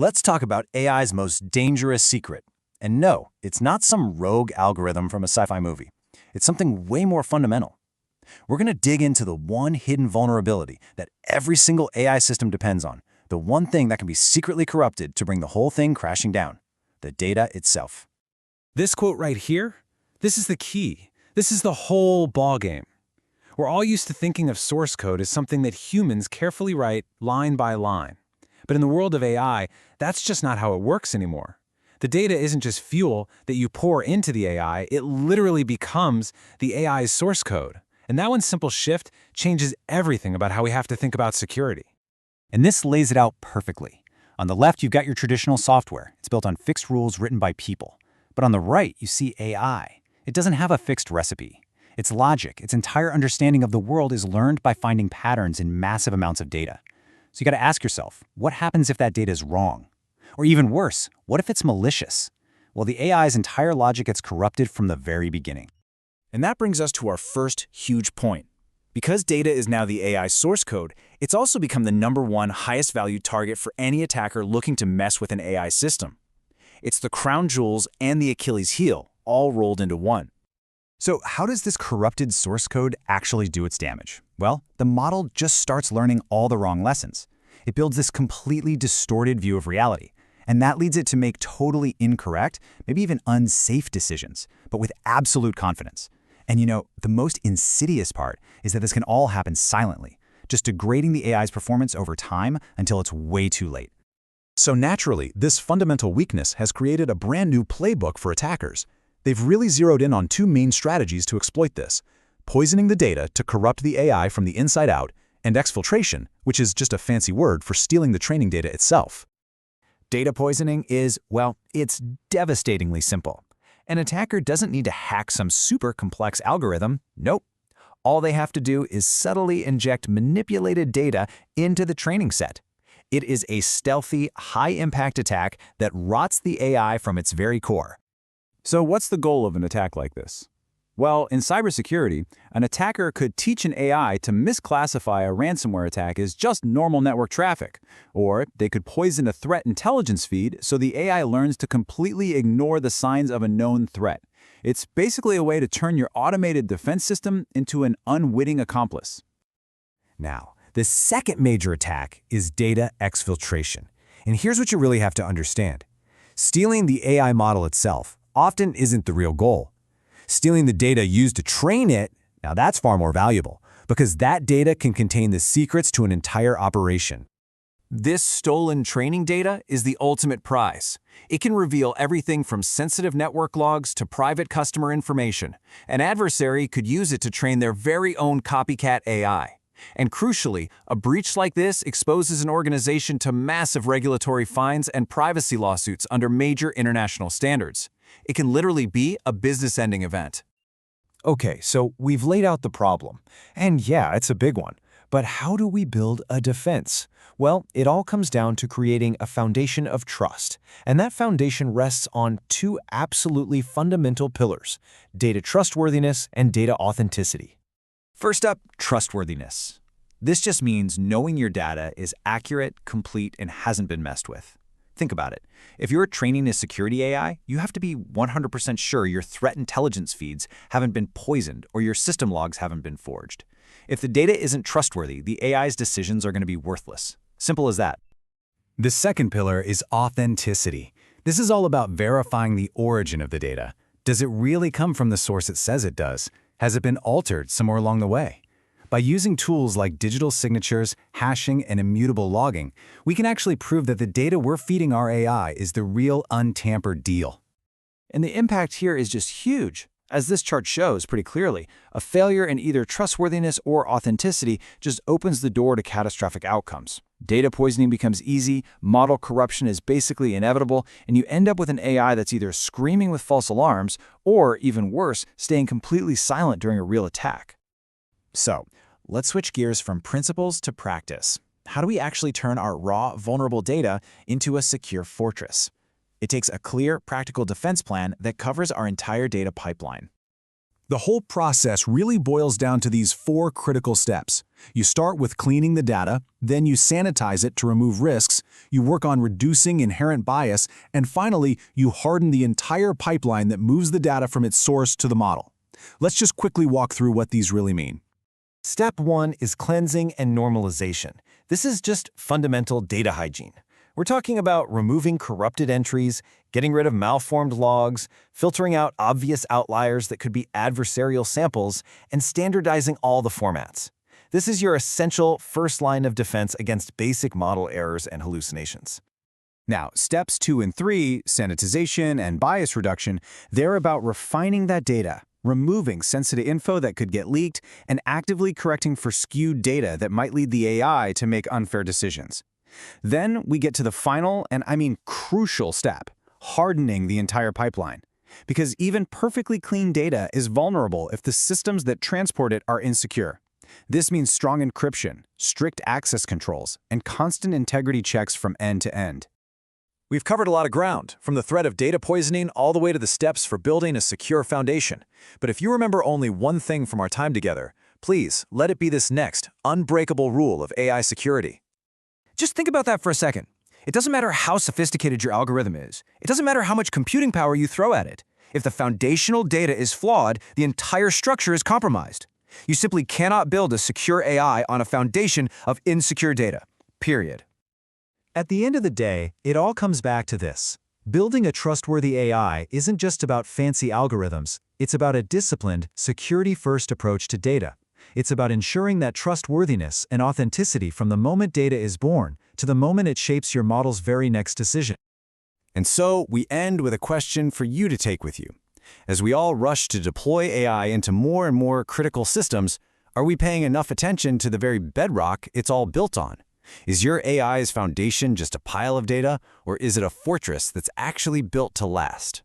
Let's talk about AI's most dangerous secret. And no, it's not some rogue algorithm from a sci-fi movie. It's something way more fundamental. We're going to dig into the one hidden vulnerability that every single AI system depends on, the one thing that can be secretly corrupted to bring the whole thing crashing down, the data itself. This quote right here, this is the key. This is the whole ballgame. We're all used to thinking of source code as something that humans carefully write line by line. But in the world of AI, that's just not how it works anymore. The data isn't just fuel that you pour into the AI, it literally becomes the AI's source code. And that one simple shift changes everything about how we have to think about security. And this lays it out perfectly. On the left, you've got your traditional software. It's built on fixed rules written by people. But on the right, you see AI. It doesn't have a fixed recipe. Its logic, its entire understanding of the world is learned by finding patterns in massive amounts of data. So you got to ask yourself, what happens if that data is wrong? Or even worse, what if it's malicious? Well, the AI's entire logic gets corrupted from the very beginning. And that brings us to our first huge point. Because data is now the AI source code, it's also become the #1 highest value target for any attacker looking to mess with an AI system. It's the crown jewels and the Achilles heel, all rolled into one. So how does this corrupted source code actually do its damage? Well, the model just starts learning all the wrong lessons. It builds this completely distorted view of reality, and that leads it to make totally incorrect, maybe even unsafe decisions, but with absolute confidence. And the most insidious part is that this can all happen silently, just degrading the AI's performance over time until it's way too late. So naturally, this fundamental weakness has created a brand new playbook for attackers. They've really zeroed in on two main strategies to exploit this: poisoning the data to corrupt the AI from the inside out, and exfiltration, which is just a fancy word for stealing the training data itself. Data poisoning is, well, it's devastatingly simple. An attacker doesn't need to hack some super complex algorithm. Nope. All they have to do is subtly inject manipulated data into the training set. It is a stealthy, high-impact attack that rots the AI from its very core. So what's the goal of an attack like this? Well, in cybersecurity, an attacker could teach an AI to misclassify a ransomware attack as just normal network traffic, or they could poison a threat intelligence feed so the AI learns to completely ignore the signs of a known threat. It's basically a way to turn your automated defense system into an unwitting accomplice. Now, the second major attack is data exfiltration. And here's what you really have to understand. Stealing the AI model itself often isn't the real goal. Stealing the data used to train it, now that's far more valuable, because that data can contain the secrets to an entire operation. This stolen training data is the ultimate prize. It can reveal everything from sensitive network logs to private customer information. An adversary could use it to train their very own copycat AI. And crucially, a breach like this exposes an organization to massive regulatory fines and privacy lawsuits under major international standards. It can literally be a business-ending event. Okay, so we've laid out the problem. And yeah, it's a big one. But how do we build a defense? Well, it all comes down to creating a foundation of trust. And that foundation rests on two absolutely fundamental pillars: data trustworthiness and data authenticity. First up, trustworthiness. This just means knowing your data is accurate, complete, and hasn't been messed with. Think about it. If you're training a security AI, you have to be 100% sure your threat intelligence feeds haven't been poisoned or your system logs haven't been forged. If the data isn't trustworthy, the AI's decisions are going to be worthless. Simple as that. The second pillar is authenticity. This is all about verifying the origin of the data. Does it really come from the source it says it does? Has it been altered somewhere along the way? By using tools like digital signatures, hashing, and immutable logging, we can actually prove that the data we're feeding our AI is the real untampered deal. And the impact here is just huge. As this chart shows pretty clearly, a failure in either trustworthiness or authenticity just opens the door to catastrophic outcomes. Data poisoning becomes easy, model corruption is basically inevitable, and you end up with an AI that's either screaming with false alarms or, even worse, staying completely silent during a real attack. So, let's switch gears from principles to practice. How do we actually turn our raw, vulnerable data into a secure fortress? It takes a clear, practical defense plan that covers our entire data pipeline. The whole process really boils down to these 4 critical steps. You start with cleaning the data, then you sanitize it to remove risks, You work on reducing inherent bias, and finally, you harden the entire pipeline that moves the data from its source to the model. Let's just quickly walk through what these really mean. Step 1 is cleansing and normalization. This is just fundamental data hygiene. We're talking about removing corrupted entries, getting rid of malformed logs, filtering out obvious outliers that could be adversarial samples, and standardizing all the formats. This is your essential first line of defense against basic model errors and hallucinations. Now, steps 2 and 3, sanitization and bias reduction, they're about refining that data, removing sensitive info that could get leaked, and actively correcting for skewed data that might lead the AI to make unfair decisions. Then we get to the final, and I mean crucial step, hardening the entire pipeline. Because even perfectly clean data is vulnerable if the systems that transport it are insecure. This means strong encryption, strict access controls, and constant integrity checks from end to end. We've covered a lot of ground, from the threat of data poisoning all the way to the steps for building a secure foundation. But if you remember only one thing from our time together, please let it be this next unbreakable rule of AI security. Just think about that for a second. It doesn't matter how sophisticated your algorithm is. It doesn't matter how much computing power you throw at it. If the foundational data is flawed, the entire structure is compromised. You simply cannot build a secure AI on a foundation of insecure data. Period. At the end of the day, it all comes back to this. Building a trustworthy AI isn't just about fancy algorithms. It's about a disciplined, security-first approach to data. It's about ensuring that trustworthiness and authenticity from the moment data is born to the moment it shapes your model's very next decision. And so we end with a question for you to take with you. As we all rush to deploy AI into more and more critical systems, are we paying enough attention to the very bedrock it's all built on? Is your AI's foundation just a pile of data, or is it a fortress that's actually built to last?